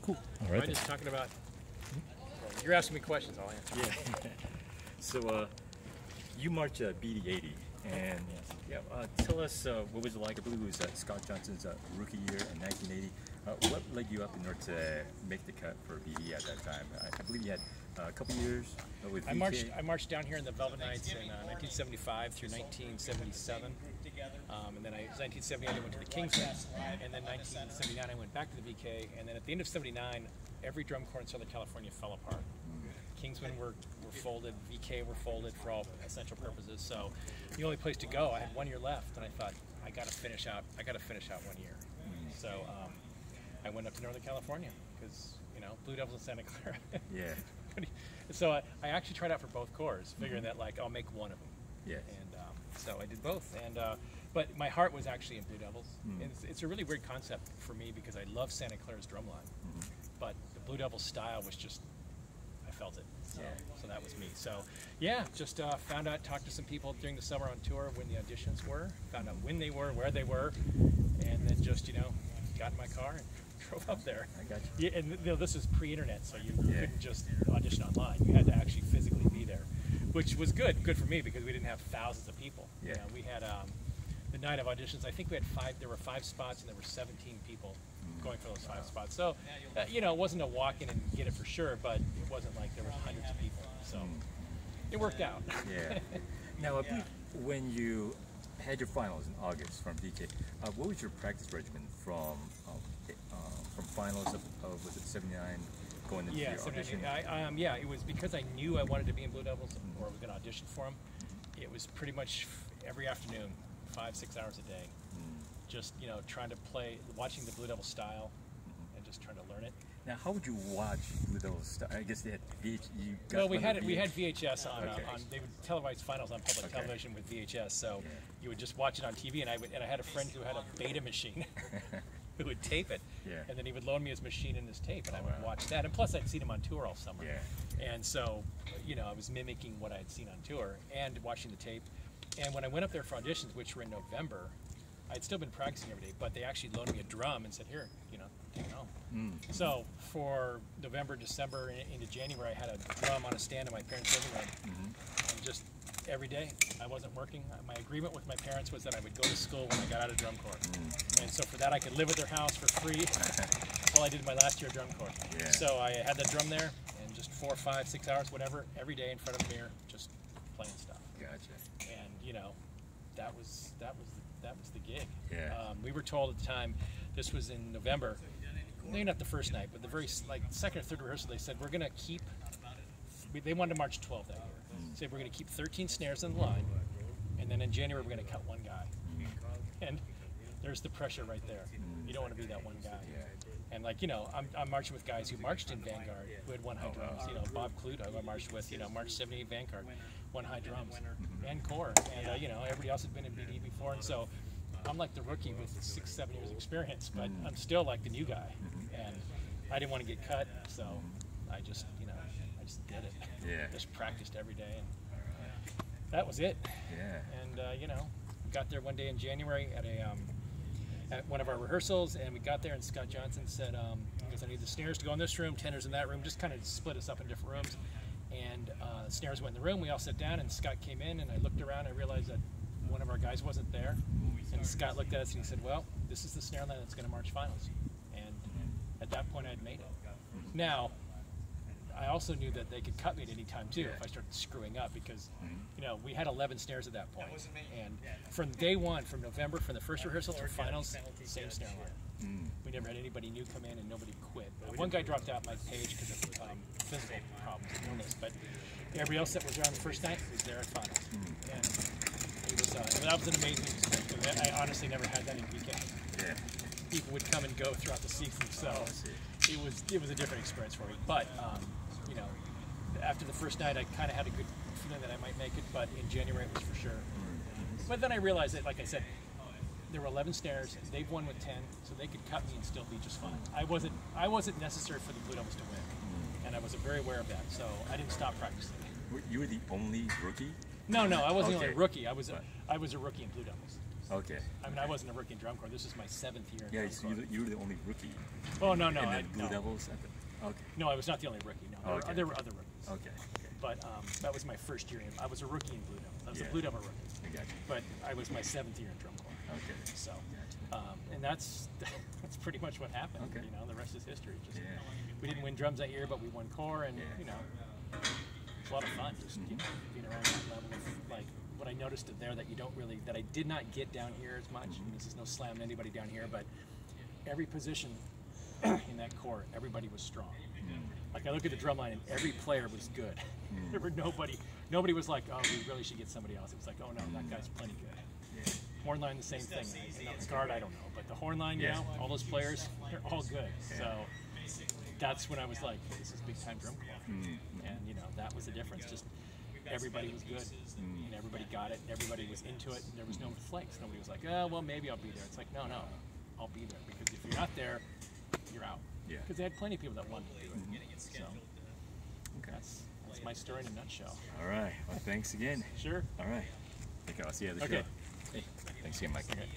Cool. All I'm right. just talking about. Well, you're asking me questions. I'll answer. Yeah. So you marched BD80, and tell us what was it like? I believe it was Scott Johnson's rookie year in 1980. What led you up in order to make the cut for BD at that time? I believe you had a couple years with VK. I marched down here in the Velvet Knights in 1975 through 1977, and then 1978 I went to the Kingsmen, and then 1979 I went back to the VK, and then at the end of '79, every drum corps in Southern California fell apart. Kingsmen were folded, VK were folded for all essential purposes. So the only place to go, I had 1 year left, and I thought I got to finish out 1 year. So I went up to Northern California because Blue Devils and Santa Clara. Yeah. So I actually tried out for both corps, figuring that like I'll make one of them. Yeah. And so I did both. And but my heart was actually in Blue Devils. And it's a really weird concept for me because I love Santa Clara's drumline, but the Blue Devils style was just, I felt it. So that was me. So yeah, just found out, talked to some people during the summer on tour when the auditions were, found out when they were, where they were, and then just got in my car and drove up there. I got you. Yeah, and this was pre-internet, so you couldn't just audition online. You had to actually physically be there, which was good for me because we didn't have thousands of people. Yeah. We had the night of auditions. I think we had there were 5 spots, and there were 17 people going for those 5 spots. So, it wasn't a walk in and get it for sure, but it wasn't like there were hundreds of people. So it worked out. Yeah. Now, I believe when you had your finals in August from VK, what was your practice regimen from finals of was it '79 going into your audition? Yeah, it was because I knew I wanted to be in Blue Devils or was going to audition for them. It was pretty much every afternoon, 5-6 hours a day, just trying to play, watching the Blue Devil style, and just trying to learn it. Now, how would you watch Blue Devils style? I guess they had VHS. Well, we had VHS on. They would televise finals on public television with VHS, so you would just watch it on TV. And I had a friend who had a beta machine. Who would tape it, and then he would loan me his machine and his tape, and I would watch that. And plus, I'd seen him on tour all summer, and so I was mimicking what I had seen on tour and watching the tape. And when I went up there for auditions, which were in November, I'd still been practicing every day, but they actually loaned me a drum and said, "Here, take it home." So for November, December, into January, I had a drum on a stand in my parents' living room, and just every day. I wasn't working. My agreement with my parents was that I would go to school when I got out of drum corps. And so for that I could live at their house for free while I did my last year of drum corps. So I had that drum there and just 4, 5, 6 hours, whatever, every day in front of a mirror, just playing stuff. Gotcha. And that was the gig. Yeah. We were told at the time, this was in November, maybe not the first night, but the very second or third rehearsal, they said we're gonna keep. They wanted to march 12 that year. Said we're going to keep 13 snares on the line, and then in January we're going to cut 1 guy. And there's the pressure right there. You don't want to be that one guy. And I'm marching with guys who marched in Vanguard, who had 1 high drums. Bob Clute, who I marched with, marched 78 Vanguard, 1 high drums, and corps. And everybody else had been in BD before, and so I'm like the rookie with 6, 7 years experience, but I'm still like the new guy. And I didn't want to get cut, so I just did it. Just practiced every day, and that was it. And got there one day in January at one of our rehearsals, and we got there, and Scott Johnson said, he goes, "I need the snares to go in this room, tenors in that room," just kind of split us up in different rooms. And snares went in the room. We all sat down, and Scott came in, and I looked around, and I realized that one of our guys wasn't there. And Scott looked at us, and he said, "Well, this is the snare line that's going to march finals." And at that point, I'd made it. Now, I also knew that they could cut me at any time too if I started screwing up, because we had 11 snares at that point, and from day one, from November, from the first rehearsal to finals, same snare line. We never had anybody new come in, and nobody quit. One guy dropped out, Mike Page, because of physical problems and illness, but everybody else that was there on the first night was there at finals. And it was that was an amazing experience. I honestly never had that in VK. People would come and go throughout the seats themselves. It was a different experience for me, but after the first night, I kind of had a good feeling that I might make it, but in January it was for sure. But then I realized that, like I said, there were 11 snares. They've won with 10, so they could cut me and still be just fine. I wasn't necessary for the Blue Devils to win, and I was very aware of that, so I didn't stop practicing. You were the only rookie? No, I wasn't the only rookie. I was a rookie in Blue Devils. Okay. I mean, I wasn't a rookie in drum corps. This is my 7th year in Yeah, drum so corps. you were the only rookie. Oh, no, no. And I, then Blue no. Devils at the, okay. No, I was not the only rookie. No, there, Okay. there were other rookies. Okay. Okay. But that was my first year. I was a rookie in Blue Devil. I was Yeah. a Blue Devil rookie. I got you. But I was my 7th year in drum corps. Okay. So, Gotcha. and that's pretty much what happened. Okay. You know, the rest is history. Just, Yeah. we didn't win drums that year, but we won corps, and Yeah. you know, it's a lot of fun just you know, being around that level of like what I noticed there that you don't really that I did not get down here as much. And this is no slam to anybody down here, but every position in that corps, everybody was strong. Like I look at the drum line, and every player was good. There were nobody was like, oh, we really should get somebody else. It was like, oh no, that guy's plenty good. Yeah. Horn line, the same thing. You know, guard, I don't know, but the horn line, you Yeah. know, all those players, they're all good. So that's when I was like, this is big time drum corps, and you know, that was the difference. Just everybody was good, and everybody got it. Everybody was into it. And there was no flakes. Nobody was like, oh, well, maybe I'll be there. It's like, no, I'll be there because if you're not there, you're out. Yeah. Because they had plenty of people that wanted to do it. So Okay. that's my story in a nutshell. All right. Well, thanks again. Sure. All right. Okay, I'll see you at the Okay. show. Hey, thanks again, Mike. Okay.